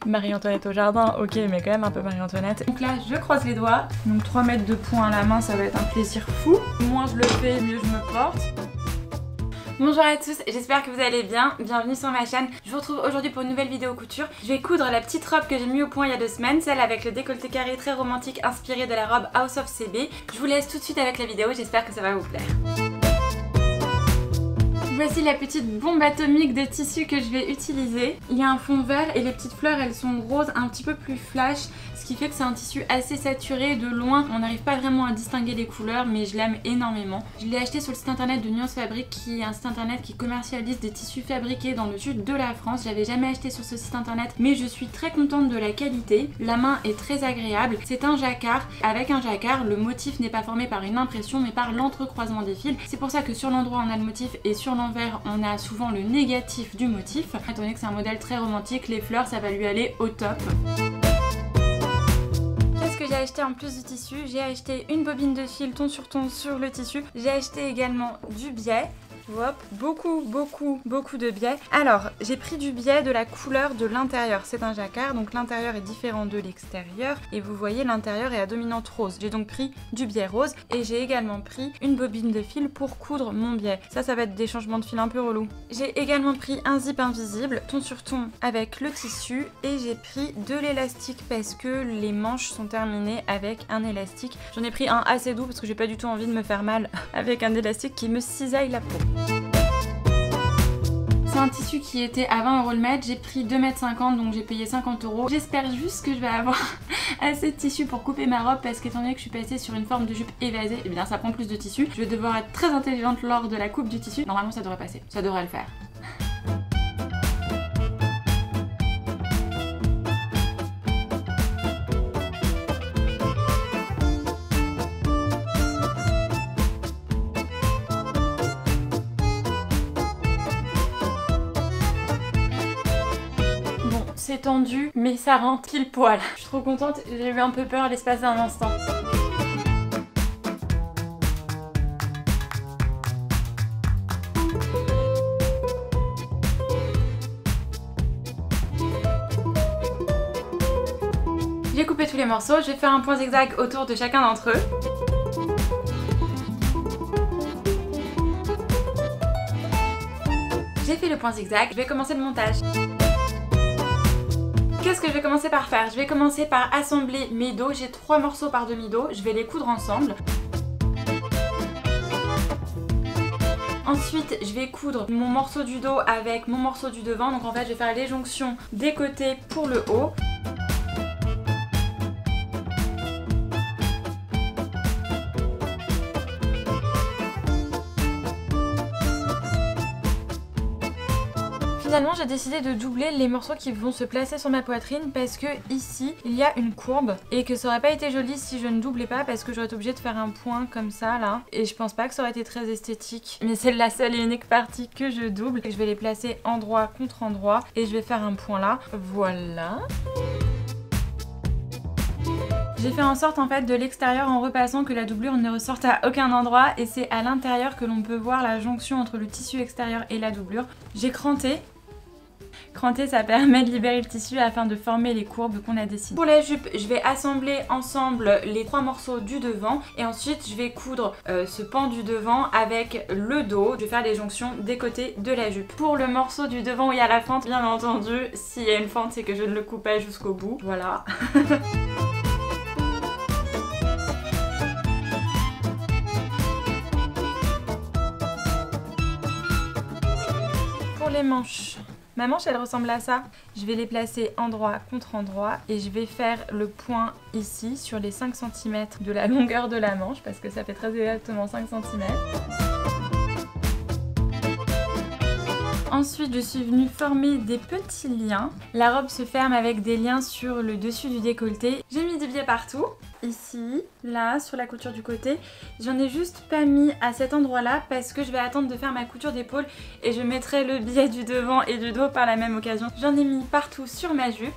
Marie-Antoinette au jardin, ok, mais quand même un peu Marie-Antoinette. Donc là, je croise les doigts. Donc 3 mètres de poing à la main, ça va être un plaisir fou. Moins je le fais, mieux je me porte. Bonjour à tous, j'espère que vous allez bien, bienvenue sur ma chaîne. Je vous retrouve aujourd'hui pour une nouvelle vidéo couture. Je vais coudre la petite robe que j'ai mis au point il y a 2 semaines, celle avec le décolleté carré très romantique inspiré de la robe House of CB. Je vous laisse tout de suite avec la vidéo, j'espère que ça va vous plaire. Voici la petite bombe atomique de tissu que je vais utiliser. Il y a un fond vert et les petites fleurs elles sont roses un petit peu plus flash, ce qui fait que c'est un tissu assez saturé. De loin on n'arrive pas vraiment à distinguer les couleurs, mais je l'aime énormément. Je l'ai acheté sur le site internet de Nuance Fabrique, qui est un site internet qui commercialise des tissus fabriqués dans le sud de la France. J'avais jamais acheté sur ce site internet, mais je suis très contente de la qualité. La main est très agréable. C'est un jacquard. Avec un jacquard, le motif n'est pas formé par une impression mais par l'entrecroisement des fils. C'est pour ça que sur l'endroit on a le motif et sur l'envers on a souvent le négatif du motif. Étant donné que c'est un modèle très romantique, les fleurs ça va lui aller au top. Qu'est-ce que j'ai acheté en plus du tissu? J'ai acheté une bobine de fil ton sur le tissu. J'ai acheté également du biais. Hop, beaucoup de biais. Alors, j'ai pris du biais de la couleur de l'intérieur. C'est un jacquard, donc l'intérieur est différent de l'extérieur. Et vous voyez, l'intérieur est à dominante rose. J'ai donc pris du biais rose. Et j'ai également pris une bobine de fil pour coudre mon biais. Ça va être des changements de fil un peu relous. J'ai également pris un zip invisible, ton sur ton avec le tissu. Et j'ai pris de l'élastique parce que les manches sont terminées avec un élastique. J'en ai pris un assez doux parce que j'ai pas du tout envie de me faire mal avec un élastique qui me cisaille la peau. C'est un tissu qui était à 20 € le mètre, j'ai pris 2,50 m donc j'ai payé 50 €. J'espère juste que je vais avoir assez de tissu pour couper ma robe parce qu'étant donné que je suis passée sur une forme de jupe évasée, et bien ça prend plus de tissu. Je vais devoir être très intelligente lors de la coupe du tissu. Normalement ça devrait passer, ça devrait le faire. C'est tendu, mais ça rentre pile poil. Je suis trop contente, j'ai eu un peu peur l'espace d'un instant. J'ai coupé tous les morceaux, je vais faire un point zigzag autour de chacun d'entre eux. J'ai fait le point zigzag, je vais commencer le montage. Qu'est-ce que je vais commencer par faire? Je vais commencer par assembler mes dos. J'ai 3 morceaux par demi-dos. Je vais les coudre ensemble. Ensuite, je vais coudre mon morceau du dos avec mon morceau du devant. Donc en fait, je vais faire les jonctions des côtés pour le haut. Finalement j'ai décidé de doubler les morceaux qui vont se placer sur ma poitrine parce que ici il y a une courbe et que ça aurait pas été joli si je ne doublais pas parce que j'aurais été obligée de faire un point comme ça là et je pense pas que ça aurait été très esthétique, mais c'est la seule et unique partie que je double. Je vais les placer endroit contre endroit et je vais faire un point là, voilà. J'ai fait en sorte en fait de l'extérieur en repassant que la doublure ne ressorte à aucun endroit et c'est à l'intérieur que l'on peut voir la jonction entre le tissu extérieur et la doublure. J'ai cranté. Cranter ça permet de libérer le tissu afin de former les courbes qu'on a dessinées. Pour la jupe, je vais assembler ensemble les 3 morceaux du devant et ensuite je vais coudre ce pan du devant avec le dos. Je vais faire les jonctions des côtés de la jupe. Pour le morceau du devant où il y a la fente, bien entendu, s'il y a une fente c'est que je ne le coupe pas jusqu'au bout. Voilà. Pour les manches. Ma manche elle ressemble à ça. Je vais les placer endroit contre endroit et je vais faire le point ici sur les 5 cm de la longueur de la manche parce que ça fait très exactement 5 cm. Ensuite, je suis venue former des petits liens. La robe se ferme avec des liens sur le dessus du décolleté. J'ai mis des biais partout. Ici, là, sur la couture du côté. J'en ai juste pas mis à cet endroit-là parce que je vais attendre de faire ma couture d'épaule et je mettrai le biais du devant et du dos par la même occasion. J'en ai mis partout sur ma jupe.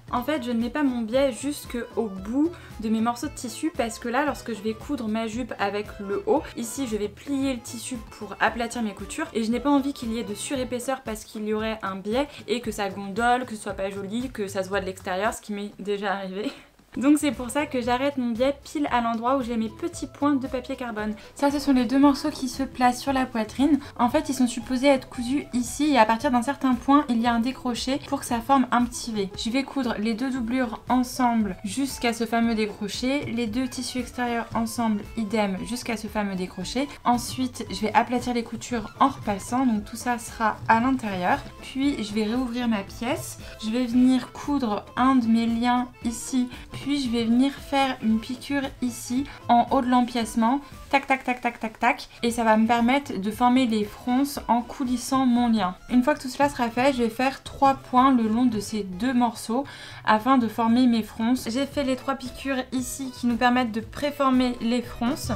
En fait, je ne mets pas mon biais jusqu'au bout de mes morceaux de tissu parce que là, lorsque je vais coudre ma jupe avec le haut, ici je vais plier le tissu pour aplatir mes coutures et je n'ai pas envie qu'il y ait de surépaisseur parce qu'il y aurait un biais et que ça gondole, que ce soit pas joli, que ça se voit de l'extérieur, ce qui m'est déjà arrivé. Donc c'est pour ça que j'arrête mon biais pile à l'endroit où j'ai mes petits points de papier carbone. Ça, ce sont les deux morceaux qui se placent sur la poitrine. En fait, ils sont supposés être cousus ici et à partir d'un certain point, il y a un décroché pour que ça forme un petit V. Je vais coudre les deux doublures ensemble jusqu'à ce fameux décroché, les deux tissus extérieurs ensemble, idem, jusqu'à ce fameux décroché. Ensuite, je vais aplatir les coutures en repassant, donc tout ça sera à l'intérieur. Puis, je vais réouvrir ma pièce. Je vais venir coudre un de mes liens ici, puis je vais venir faire une piqûre ici en haut de l'empiècement, tac tac tac tac tac tac, et ça va me permettre de former les fronces en coulissant mon lien. Une fois que tout cela sera fait, je vais faire 3 points le long de ces deux morceaux afin de former mes fronces. J'ai fait les 3 piqûres ici qui nous permettent de préformer les fronces.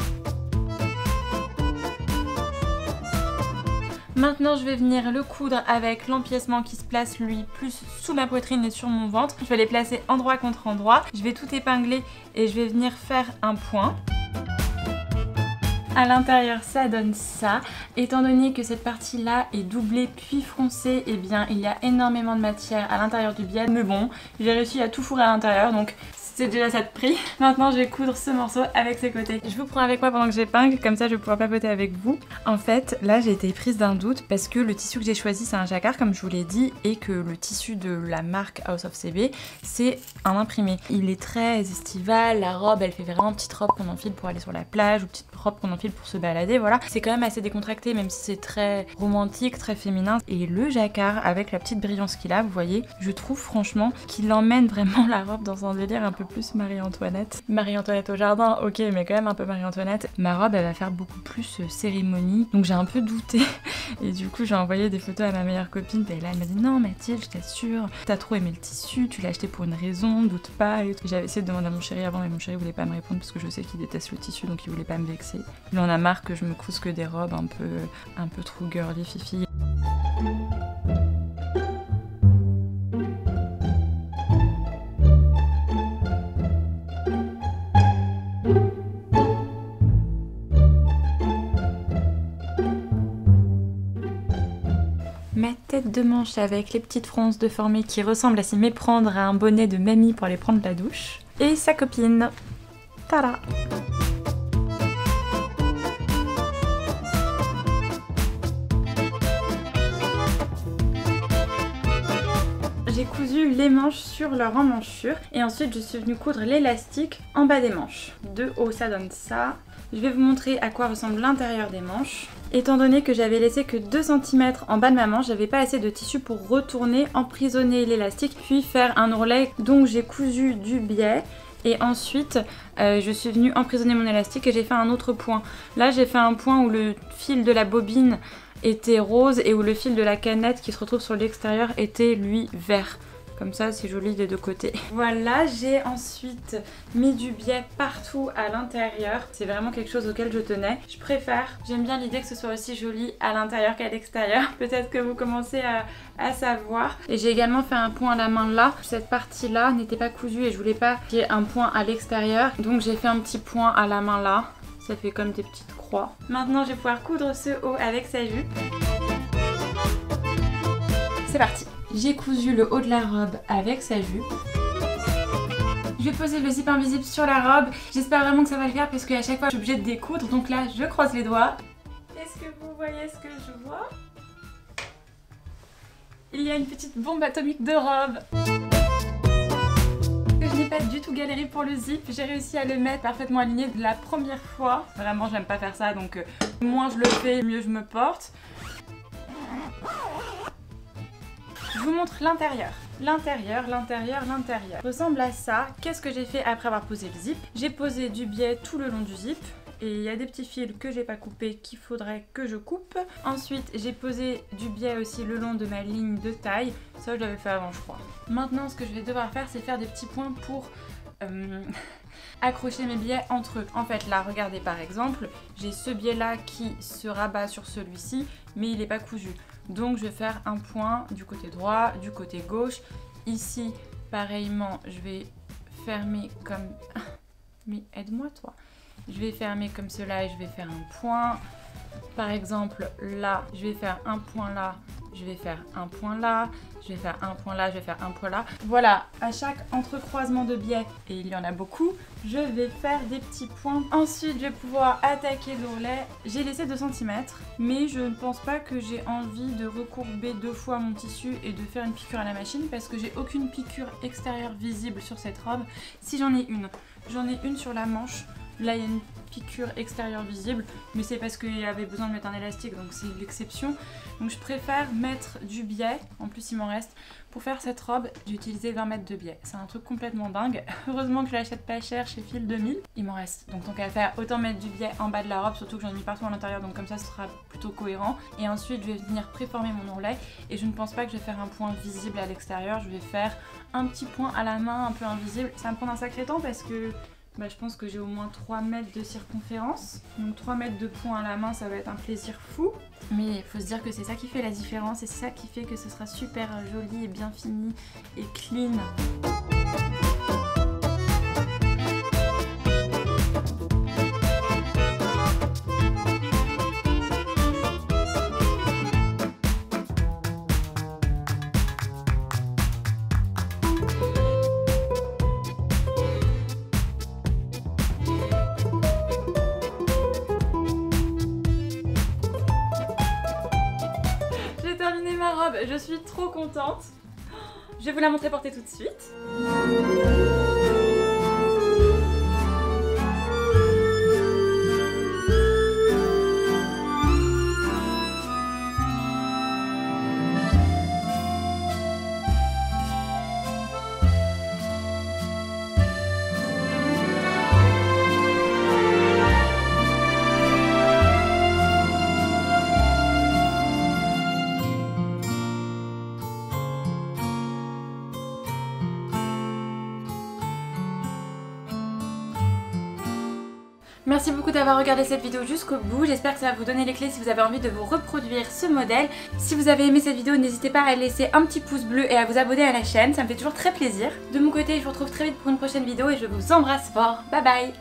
Maintenant, je vais venir le coudre avec l'empiècement qui se place lui plus sous ma poitrine et sur mon ventre. Je vais les placer endroit contre endroit. Je vais tout épingler et je vais venir faire un point. À l'intérieur, ça donne ça. Étant donné que cette partie-là est doublée puis froncée, eh bien, il y a énormément de matière à l'intérieur du biais. Mais bon, j'ai réussi à tout fourrer à l'intérieur, donc c'est déjà ça de prix. Maintenant, je vais coudre ce morceau avec ses côtés. Je vous prends avec moi pendant que j'épingle, comme ça je vais pouvoir papoter avec vous. En fait, là j'ai été prise d'un doute parce que le tissu que j'ai choisi c'est un jacquard comme je vous l'ai dit et que le tissu de la marque House of CB c'est un imprimé. Il est très estival, la robe elle fait vraiment petite robe qu'on enfile pour aller sur la plage ou petite robe qu'on enfile pour se balader, voilà. C'est quand même assez décontracté même si c'est très romantique, très féminin. Et le jacquard avec la petite brillance qu'il a, vous voyez, je trouve franchement qu'il emmène vraiment la robe dans un délire un peu plus Marie-Antoinette. Marie-Antoinette au jardin, ok, mais quand même un peu Marie-Antoinette. Ma robe, elle va faire beaucoup plus cérémonie, donc j'ai un peu douté. Et du coup, j'ai envoyé des photos à ma meilleure copine, et là, elle m'a dit non, Mathilde, je t'assure, t'as trop aimé le tissu, tu l'as acheté pour une raison, doute pas. Et j'avais essayé de demander à mon chéri avant, mais mon chéri voulait pas me répondre parce que je sais qu'il déteste le tissu, donc il voulait pas me vexer. Il en a marre que je me couse que des robes un peu trop girly, fifi. Ma tête de manche avec les petites fronces déformées qui ressemblent à s'y méprendre à un bonnet de mamie pour aller prendre la douche. Et sa copine. Tada! J'ai cousu les manches sur leur emmanchure et ensuite je suis venue coudre l'élastique en bas des manches. De haut ça donne ça. Je vais vous montrer à quoi ressemble l'intérieur des manches. Étant donné que j'avais laissé que 2 cm en bas de ma manche, j'avais pas assez de tissu pour retourner, emprisonner l'élastique puis faire un ourlet. Donc j'ai cousu du biais et ensuite je suis venue emprisonner mon élastique et j'ai fait un autre point. Là j'ai fait un point où le fil de la bobine était rose et où le fil de la canette qui se retrouve sur l'extérieur était lui vert. Comme ça, c'est joli des deux côtés. Voilà, j'ai ensuite mis du biais partout à l'intérieur. C'est vraiment quelque chose auquel je tenais. Je préfère, j'aime bien l'idée que ce soit aussi joli à l'intérieur qu'à l'extérieur. Peut-être que vous commencez à savoir. Et j'ai également fait un point à la main là. Cette partie-là n'était pas cousue et je voulais pas qu'il y ait un point à l'extérieur. Donc j'ai fait un petit point à la main là. Ça fait comme des petites croix. Maintenant, je vais pouvoir coudre ce haut avec sa jupe. C'est parti! J'ai cousu le haut de la robe avec sa jupe. Je vais poser le zip invisible sur la robe. J'espère vraiment que ça va le faire parce qu'à chaque fois je suis obligée de découdre. Donc là je croise les doigts. Est-ce que vous voyez ce que je vois? Il y a une petite bombe atomique de robe. Je n'ai pas du tout galéré pour le zip. J'ai réussi à le mettre parfaitement aligné de la première fois. Vraiment j'aime pas faire ça donc moins je le fais mieux je me porte. Je vous montre l'intérieur. L'intérieur ressemble à ça. Qu'est-ce que j'ai fait après avoir posé le zip? J'ai posé du biais tout le long du zip. Et il y a des petits fils que j'ai pas coupés qu'il faudrait que je coupe. Ensuite, j'ai posé du biais aussi le long de ma ligne de taille. Ça, je l'avais fait avant, je crois. Maintenant, ce que je vais devoir faire, c'est faire des petits points pour accrocher mes biais entre eux. En fait, là, regardez par exemple, j'ai ce biais-là qui se rabat sur celui-ci, mais il n'est pas cousu. Donc je vais faire un point du côté droit, du côté gauche, ici pareillement, je vais fermer comme... Mais aide-moi toi. Je vais fermer comme cela et je vais faire un point. Par exemple, là, je vais faire un point là, je vais faire un point là, je vais faire un point là, je vais faire un point là. Voilà, à chaque entrecroisement de biais, et il y en a beaucoup, je vais faire des petits points. Ensuite, je vais pouvoir attaquer l'ourlet. J'ai laissé 2 cm, mais je ne pense pas que j'ai envie de recourber 2 fois mon tissu et de faire une piqûre à la machine parce que j'ai aucune piqûre extérieure visible sur cette robe. Si j'en ai une sur la manche. Là, il y a une piqûre extérieure visible, mais c'est parce qu'il y avait besoin de mettre un élastique, donc c'est l'exception. Donc je préfère mettre du biais, en plus il m'en reste. Pour faire cette robe, j'ai utilisé 20 mètres de biais. C'est un truc complètement dingue. Heureusement que je l'achète pas cher chez Fil 2000. Il m'en reste. Donc tant qu'à faire, autant mettre du biais en bas de la robe, surtout que j'en ai mis partout à l'intérieur, donc comme ça ce sera plutôt cohérent. Et ensuite, je vais venir préformer mon ourlet. Et je ne pense pas que je vais faire un point visible à l'extérieur. Je vais faire un petit point à la main, un peu invisible. Ça va me prendre un sacré temps parce que... je pense que j'ai au moins 3 mètres de circonférence. Donc 3 mètres de point à la main, ça va être un plaisir fou. Mais il faut se dire que c'est ça qui fait la différence et c'est ça qui fait que ce sera super joli et bien fini et clean. J'ai terminé ma robe, je suis trop contente. Je vais vous la montrer portée tout de suite. Merci beaucoup d'avoir regardé cette vidéo jusqu'au bout, j'espère que ça va vous donner les clés si vous avez envie de vous reproduire ce modèle. Si vous avez aimé cette vidéo, n'hésitez pas à laisser un petit pouce bleu et à vous abonner à la chaîne, ça me fait toujours très plaisir. De mon côté, je vous retrouve très vite pour une prochaine vidéo et je vous embrasse fort, bye bye.